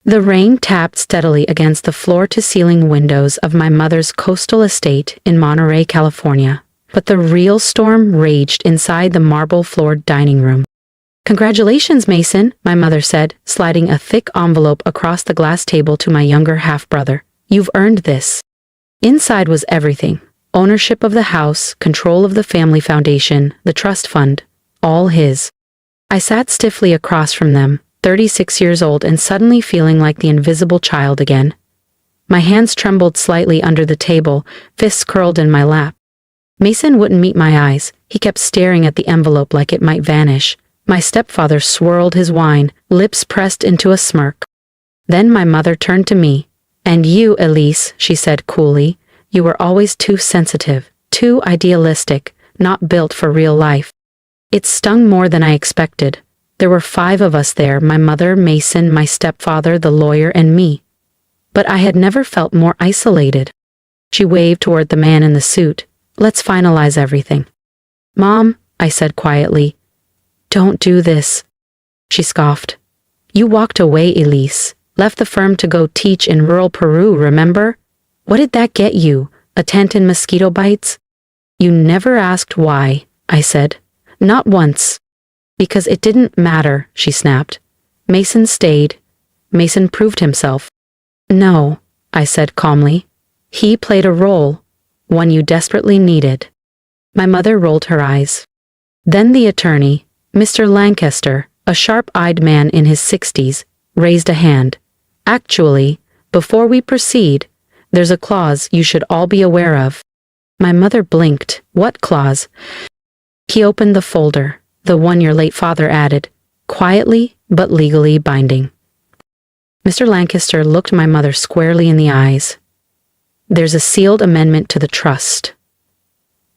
The rain tapped steadily against the floor-to-ceiling windows of my mother's coastal estate in Monterey, California, but the real storm raged inside the marble-floored dining room. "Congratulations, Mason," my mother said, sliding a thick envelope across the glass table to my younger half-brother. "You've earned this." Inside was everything: ownership of the house, control of the family foundation, the trust fund, all his. I sat stiffly across from them, 36 years old and suddenly feeling like the invisible child again. My hands trembled slightly under the table, fists curled in my lap. Mason wouldn't meet my eyes. He kept staring at the envelope like it might vanish. My stepfather swirled his wine, lips pressed into a smirk. Then my mother turned to me. "And you, Elise," she said coolly, "you were always too sensitive, too idealistic, not built for real life." It stung more than I expected. There were 5 of us there: my mother, Mason, my stepfather, the lawyer, and me. But I had never felt more isolated. She waved toward the man in the suit. "Let's finalize everything." "Mom," I said quietly. "Don't do this." She scoffed. "You walked away, Elise. Left the firm to go teach in rural Peru, remember? What did that get you? A tent and mosquito bites?" "You never asked why," I said. "Not once." "Because it didn't matter," she snapped. "Mason stayed. Mason proved himself." "No," I said calmly. "He played a role, one you desperately needed." My mother rolled her eyes. Then the attorney, Mr. Lancaster, a sharp-eyed man in his 60s, raised a hand. "Actually, before we proceed, there's a clause you should all be aware of." My mother blinked. "What clause?" He opened the folder, the one your late father added, quietly but legally binding. Mr. Lancaster looked my mother squarely in the eyes. "There's a sealed amendment to the trust.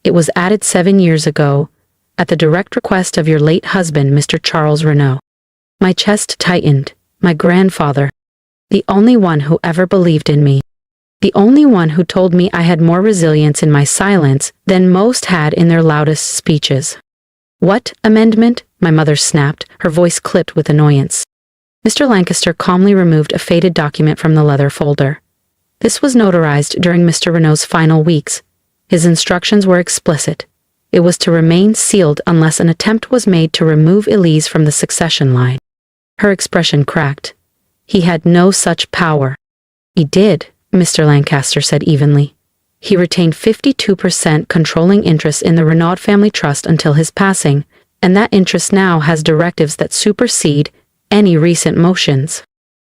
It was added 7 years ago, at the direct request of your late husband, Mr. Charles Renaud." My chest tightened. My grandfather. The only one who ever believed in me. The only one who told me I had more resilience in my silence than most had in their loudest speeches. "What amendment?" my mother snapped, her voice clipped with annoyance. Mr. Lancaster calmly removed a faded document from the leather folder. This was notarized during Mr. Renaud's final weeks. His instructions were explicit. It was to remain sealed unless an attempt was made to remove Elise from the succession line. Her expression cracked. "He had no such power." "He did," Mr. Lancaster said evenly. "He retained 52% controlling interest in the Renaud family trust until his passing, and that interest now has directives that supersede any recent motions."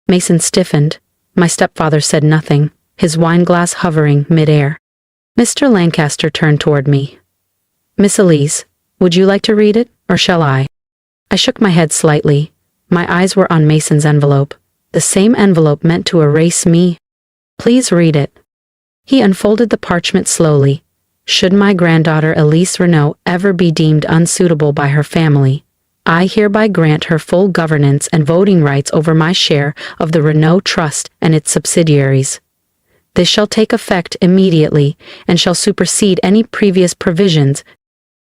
Mason stiffened. My stepfather said nothing, his wineglass hovering mid-air. Mr. Lancaster turned toward me. "Miss Elise, would you like to read it, or shall I?" I shook my head slightly. My eyes were on Mason's envelope, the same envelope meant to erase me. "Please read it." He unfolded the parchment slowly. "Should my granddaughter Elise Renaud ever be deemed unsuitable by her family, I hereby grant her full governance and voting rights over my share of the Renaud Trust and its subsidiaries. This shall take effect immediately and shall supersede any previous provisions.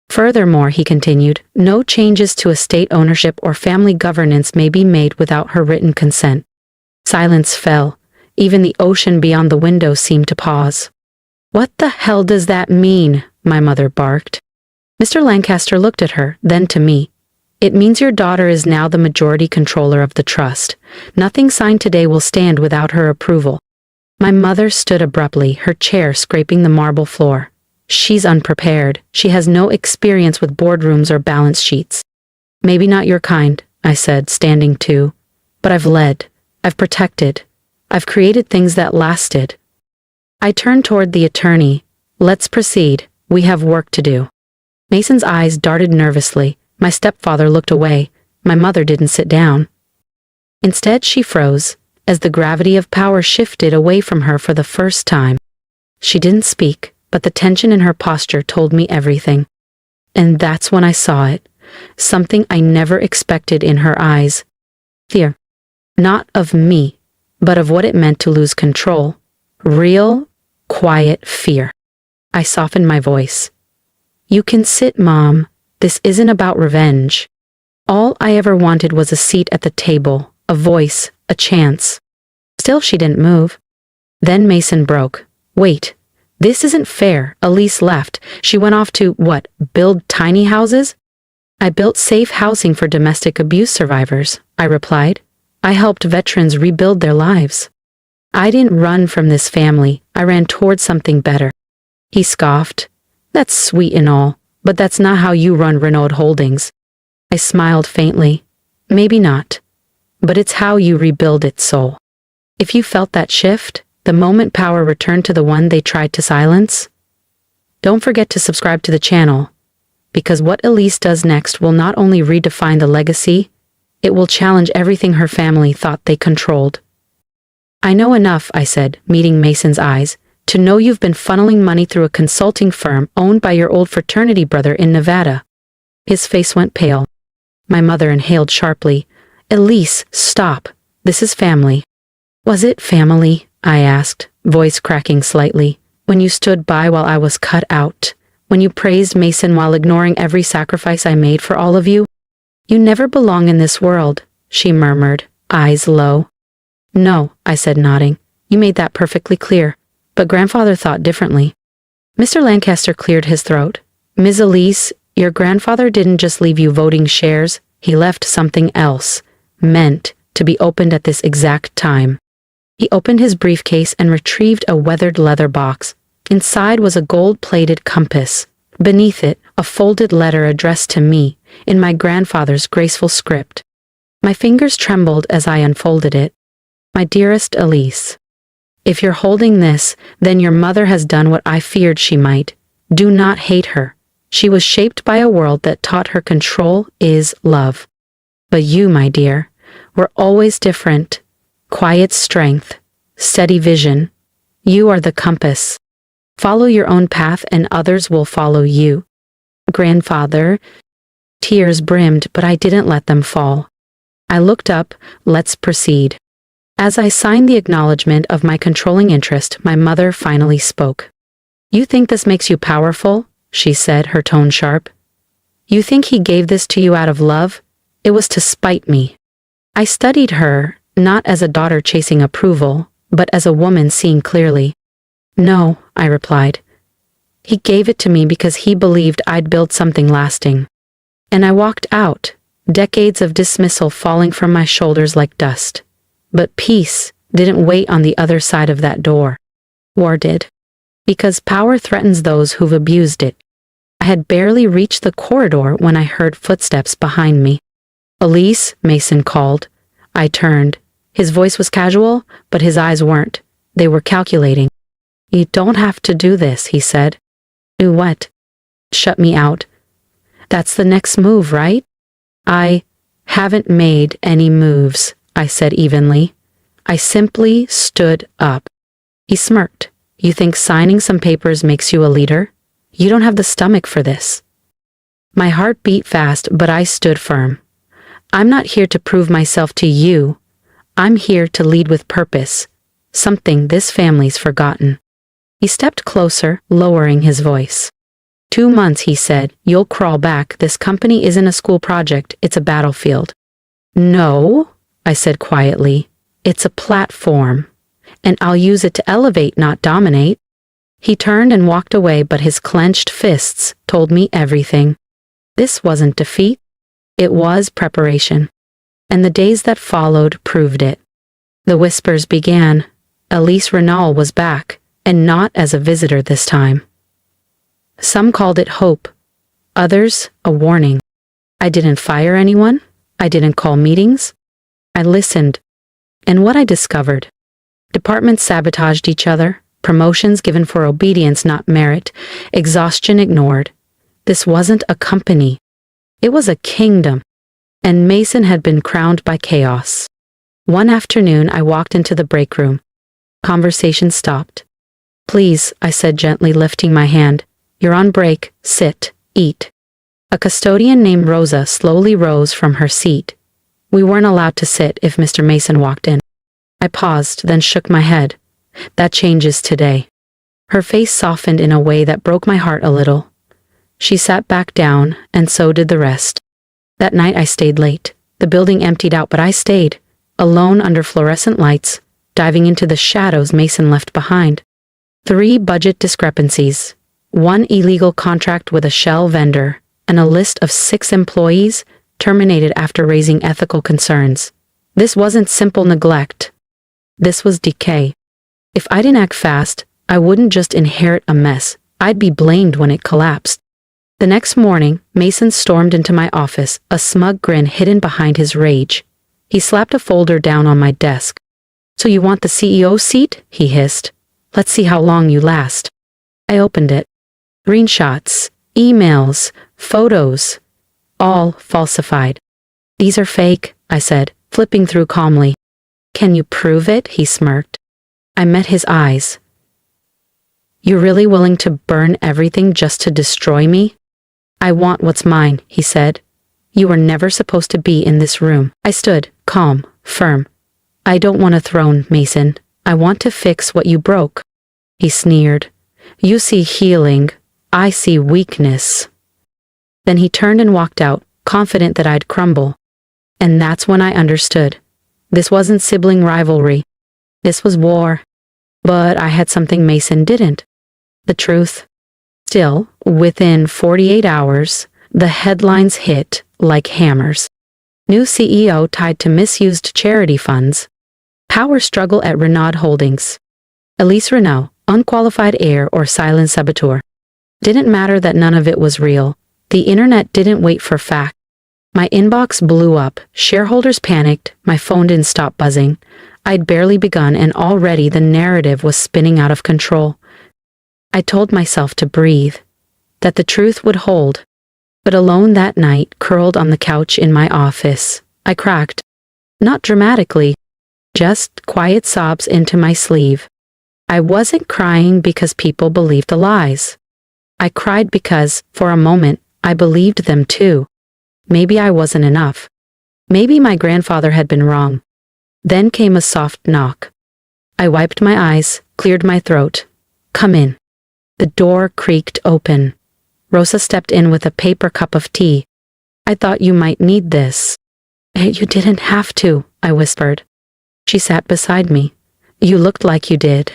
Furthermore," he continued, "no changes to estate ownership or family governance may be made without her written consent." Silence fell. Even the ocean beyond the window seemed to pause. "What the hell does that mean?" my mother barked. Mr. Lancaster looked at her, then to me. "It means your daughter is now the majority controller of the trust. Nothing signed today will stand without her approval." My mother stood abruptly, her chair scraping the marble floor. "She's unprepared. She has no experience with boardrooms or balance sheets." "Maybe not your kind," I said, standing too. "But I've led. I've protected. I've created things that lasted." I turned toward the attorney. "Let's proceed. We have work to do." Mason's eyes darted nervously. My stepfather looked away. My mother didn't sit down. Instead, she froze, as the gravity of power shifted away from her for the first time. She didn't speak, but the tension in her posture told me everything. And that's when I saw it. Something I never expected in her eyes. Fear. Not of me, but of what it meant to lose control. Real, quiet fear. I softened my voice. "You can sit, Mom. This isn't about revenge. All I ever wanted was a seat at the table, a voice, a chance." Still, she didn't move. Then Mason broke. Wait, this isn't fair. Elise left. She went off to, what, build tiny houses? I built safe housing for domestic abuse survivors, I replied. I helped veterans rebuild their lives. I didn't run from this family. I ran towards something better. He scoffed. That's sweet and all, but that's not how you run Renaud Holdings. I smiled faintly. Maybe not. But it's how you rebuild its soul. If you felt that shift, the moment power returned to the one they tried to silence. Don't forget to subscribe to the channel, because what Elise does next will not only redefine the legacy, it will challenge everything her family thought they controlled. I know enough, I said, meeting Mason's eyes, to know you've been funneling money through a consulting firm owned by your old fraternity brother in Nevada. His face went pale. My mother inhaled sharply. Elise, stop. This is family. Was it family? I asked, voice cracking slightly. When you stood by while I was cut out? When you praised Mason while ignoring every sacrifice I made for all of you? You never belong in this world, she murmured, eyes low. No, I said, nodding. You made that perfectly clear. But grandfather thought differently. Mr. Lancaster cleared his throat. Ms. Elise, your grandfather didn't just leave you voting shares, he left something else, meant to be opened at this exact time. He opened his briefcase and retrieved a weathered leather box. Inside was a gold-plated compass. Beneath it, a folded letter addressed to me, in my grandfather's graceful script. My fingers trembled as I unfolded it. My dearest Elise, if you're holding this, then your mother has done what I feared she might. Do not hate her. She was shaped by a world that taught her control is love. But you, my dear, were always different. Quiet strength, steady vision. You are the compass. Follow your own path and others will follow you. Grandfather. Tears brimmed, but I didn't let them fall. I looked up. Let's proceed. As I signed the acknowledgement of my controlling interest, my mother finally spoke. You think this makes you powerful? She said, her tone sharp. You think he gave this to you out of love? It was to spite me. I studied her, not as a daughter chasing approval, but as a woman seeing clearly. No, I replied. He gave it to me because he believed I'd build something lasting. And I walked out, decades of dismissal falling from my shoulders like dust. But peace didn't wait on the other side of that door. War did. Because power threatens those who've abused it. I had barely reached the corridor when I heard footsteps behind me. Elise, Mason called. I turned. His voice was casual, but his eyes weren't. They were calculating. You don't have to do this, he said. Do what? Shut me out. That's the next move, right? I haven't made any moves, I said evenly. I simply stood up. He smirked. You think signing some papers makes you a leader? You don't have the stomach for this. My heart beat fast, but I stood firm. I'm not here to prove myself to you. I'm here to lead with purpose, something this family's forgotten. He stepped closer, lowering his voice. 2 months, he said. You'll crawl back. This company isn't a school project, it's a battlefield. No, I said quietly. It's a platform, and I'll use it to elevate, not dominate. He turned and walked away, but his clenched fists told me everything. This wasn't defeat. It was preparation. And the days that followed proved it. The whispers began. Elise Renaud was back, and not as a visitor this time. Some called it hope. Others, a warning. I didn't fire anyone. I didn't call meetings. I listened. And what I discovered? Departments sabotaged each other. Promotions given for obedience, not merit. Exhaustion ignored. This wasn't a company. It was a kingdom. And Mason had been crowned by chaos. One afternoon, I walked into the break room. Conversation stopped. Please, I said gently, lifting my hand. You're on break. Sit. Eat. A custodian named Rosa slowly rose from her seat. We weren't allowed to sit if Mr. Mason walked in. I paused, then shook my head. That changes today. Her face softened in a way that broke my heart a little. She sat back down, and so did the rest. That night I stayed late. The building emptied out, but I stayed, alone under fluorescent lights, diving into the shadows Mason left behind. 3 budget discrepancies, 1 illegal contract with a shell vendor, and a list of 6 employees terminated after raising ethical concerns. This wasn't simple neglect. This was decay. If I didn't act fast, I wouldn't just inherit a mess, I'd be blamed when it collapsed. The next morning, Mason stormed into my office, a smug grin hidden behind his rage. He slapped a folder down on my desk. "So you want the CEO seat?" he hissed. "Let's see how long you last." I opened it. Screenshots, emails, photos, all falsified. "These are fake," I said, flipping through calmly. "Can you prove it?" he smirked. I met his eyes. "You're really willing to burn everything just to destroy me?" "I want what's mine," he said. "You were never supposed to be in this room." I stood, calm, firm. "I don't want a throne, Mason. I want to fix what you broke." He sneered. "You see healing. I see weakness." Then he turned and walked out, confident that I'd crumble. And that's when I understood. This wasn't sibling rivalry. This was war. But I had something Mason didn't. The truth. Still, within 48 hours, the headlines hit like hammers. New CEO tied to misused charity funds. Power struggle at Renaud Holdings. Elise Renaud, unqualified heir or silent saboteur. Didn't matter that none of it was real. The internet didn't wait for facts. My inbox blew up, shareholders panicked, my phone didn't stop buzzing. I'd barely begun and already the narrative was spinning out of control. I told myself to breathe, that the truth would hold. But alone that night, curled on the couch in my office, I cracked. Not dramatically, just quiet sobs into my sleeve. I wasn't crying because people believed the lies. I cried because, for a moment, I believed them too. Maybe I wasn't enough. Maybe my grandfather had been wrong. Then came a soft knock. I wiped my eyes, cleared my throat. "Come in." The door creaked open. Rosa stepped in with a paper cup of tea. "I thought you might need this." "Hey, you didn't have to," I whispered. She sat beside me. "You looked like you did."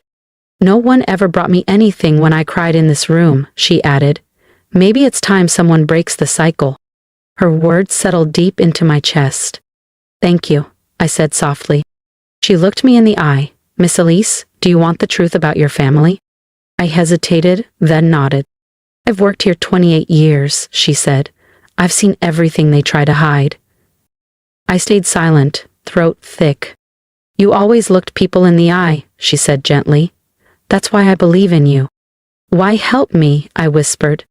"No one ever brought me anything when I cried in this room," she added. "Maybe it's time someone breaks the cycle." Her words settled deep into my chest. "Thank you," I said softly. She looked me in the eye. "Miss Elise, do you want the truth about your family?" I hesitated, then nodded. "I've worked here 28 years, she said. "I've seen everything they try to hide." I stayed silent, throat thick. "You always looked people in the eye," she said gently. "That's why I believe in you." "Why help me?" I whispered.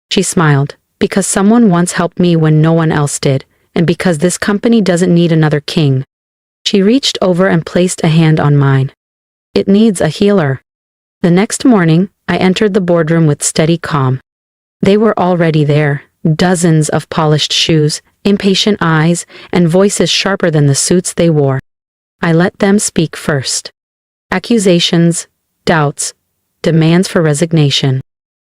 She smiled. "Because someone once helped me when no one else did, and because this company doesn't need another king." She reached over and placed a hand on mine. "It needs a healer." The next morning, I entered the boardroom with steady calm. They were already there, dozens of polished shoes, impatient eyes, and voices sharper than the suits they wore. I let them speak first. Accusations, doubts, demands for resignation.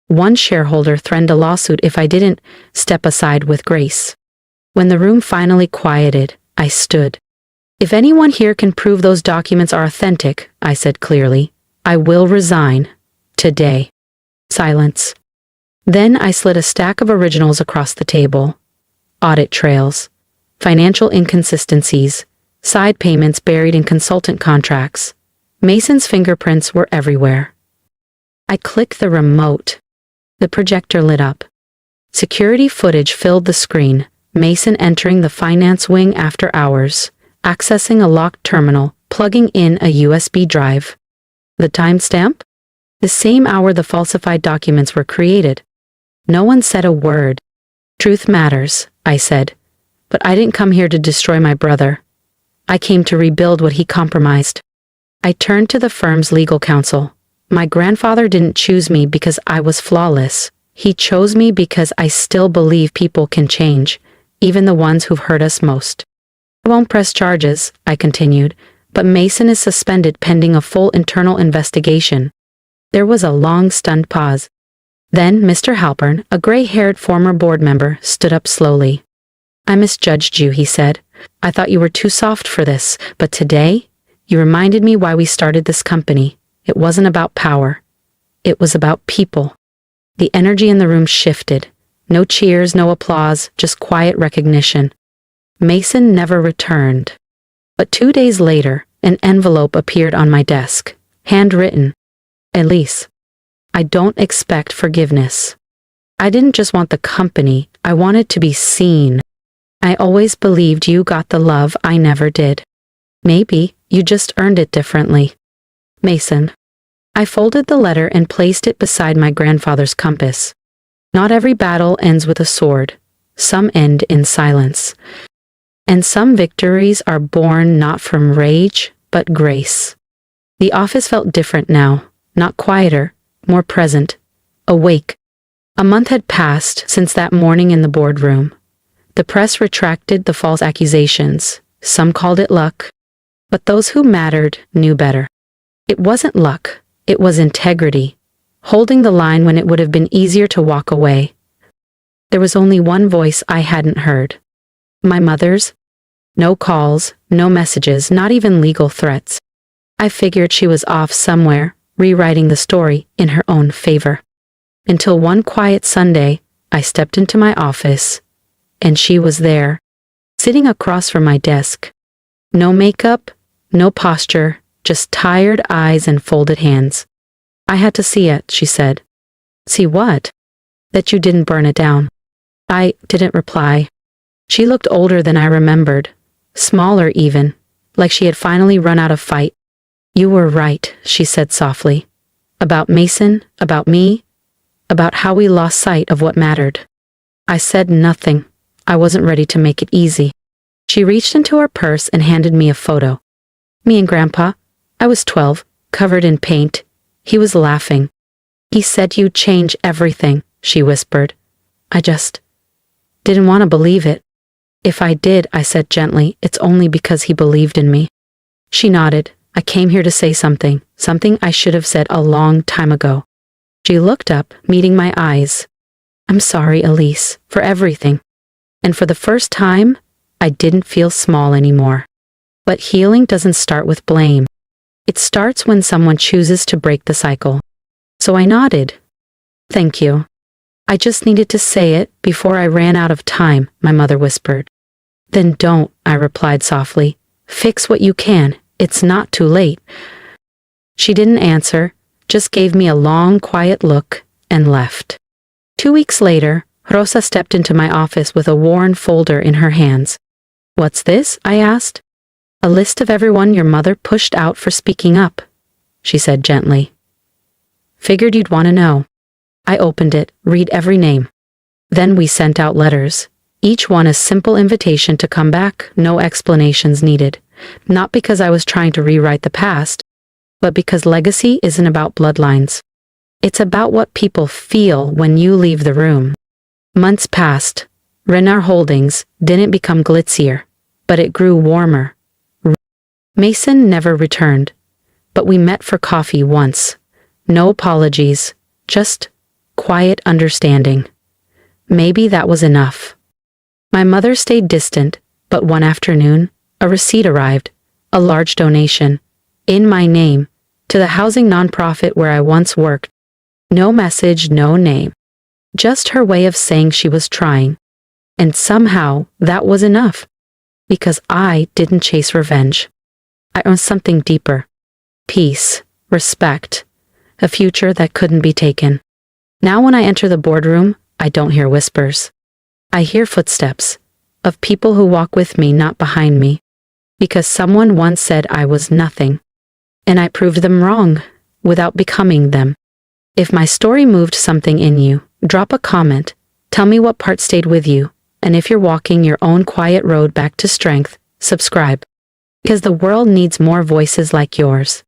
One shareholder threatened a lawsuit if I didn't step aside with grace. When the room finally quieted, I stood. "If anyone here can prove those documents are authentic," I said clearly, "I will resign. Today." Silence. Then I slid a stack of originals across the table. Audit trails, financial inconsistencies, side payments buried in consultant contracts. Mason's fingerprints were everywhere. I clicked the remote. The projector lit up. Security footage filled the screen, Mason entering the finance wing after hours, accessing a locked terminal, plugging in a USB drive. The timestamp? The same hour the falsified documents were created. No one said a word. "Truth matters," I said. "But I didn't come here to destroy my brother. I came to rebuild what he compromised." I turned to the firm's legal counsel. "My grandfather didn't choose me because I was flawless. He chose me because I still believe people can change, even the ones who've hurt us most." "I won't press charges," I continued, "but Mason is suspended pending a full internal investigation." There was a long, stunned pause. Then Mr. Halpern, a gray-haired former board member, stood up slowly. "I misjudged you," he said. "I thought you were too soft for this, but today, You reminded me why we started this company. It wasn't about power. It was about people. The energy in the room shifted. No cheers, no applause, just quiet recognition. Mason never returned. But 2 days later, an envelope appeared on my desk. Handwritten. Elise, I don't expect forgiveness. I didn't just want the company, I wanted to be seen. I always believed you got the love I never did. Maybe you just earned it differently. Mason. I folded the letter and placed it beside my grandfather's compass. Not every battle ends with a sword. Some end in silence. And some victories are born not from rage, but grace. The office felt different now, not quieter, more present, awake. A month had passed since that morning in the boardroom. The press retracted the false accusations. Some called it luck. But those who mattered knew better. It wasn't luck, it was integrity, holding the line when it would have been easier to walk away. There was only one voice I hadn't heard. My mother's. No calls, no messages, not even legal threats. I figured she was off somewhere, rewriting the story in her own favor. Until one quiet Sunday, I stepped into my office, and she was there, sitting across from my desk. No makeup, no posture, just tired eyes and folded hands. I had to see it, she said. See what? That you didn't burn it down. I didn't reply. She looked older than I remembered, smaller even, like she had finally run out of fight. You were right, she said softly. About Mason, about me, about how we lost sight of what mattered. I said nothing. I wasn't ready to make it easy. She reached into her purse and handed me a photo. Me and Grandpa. I was 12, covered in paint. He was laughing. He said you'd change everything, she whispered. I just didn't want to believe it. If I did, I said gently, it's only because he believed in me. She nodded. I came here to say something I should have said a long time ago. She looked up, meeting my eyes. I'm sorry, Elise, for everything. And for the first time, I didn't feel small anymore. But healing doesn't start with blame. It starts when someone chooses to break the cycle. So I nodded. Thank you. I just needed to say it before I ran out of time, my mother whispered. Then don't, I replied softly. Fix what you can. It's not too late. She didn't answer, just gave me a long, quiet look and left. 2 weeks later, Rosa stepped into my office with a worn folder in her hands. What's this? I asked. A list of everyone your mother pushed out for speaking up, she said gently. Figured you'd want to know. I opened it, read every name. Then we sent out letters, each one a simple invitation to come back, no explanations needed. Not because I was trying to rewrite the past, but because legacy isn't about bloodlines. It's about what people feel when you leave the room. Months passed. Renar Holdings didn't become glitzier, but it grew warmer. Mason never returned, but we met for coffee once. No apologies, just quiet understanding. Maybe that was enough. My mother stayed distant, but one afternoon, a receipt arrived, a large donation, in my name, to the housing nonprofit where I once worked. No message, no name. Just her way of saying she was trying. And somehow that was enough. Because I didn't chase revenge. I earned something deeper. Peace, respect, a future that couldn't be taken. Now when I enter the boardroom, I don't hear whispers. I hear footsteps, of people who walk with me, not behind me. Because someone once said I was nothing. And I proved them wrong, without becoming them. If my story moved something in you, drop a comment. Tell me what part stayed with you. And if you're walking your own quiet road back to strength, subscribe. Because the world needs more voices like yours.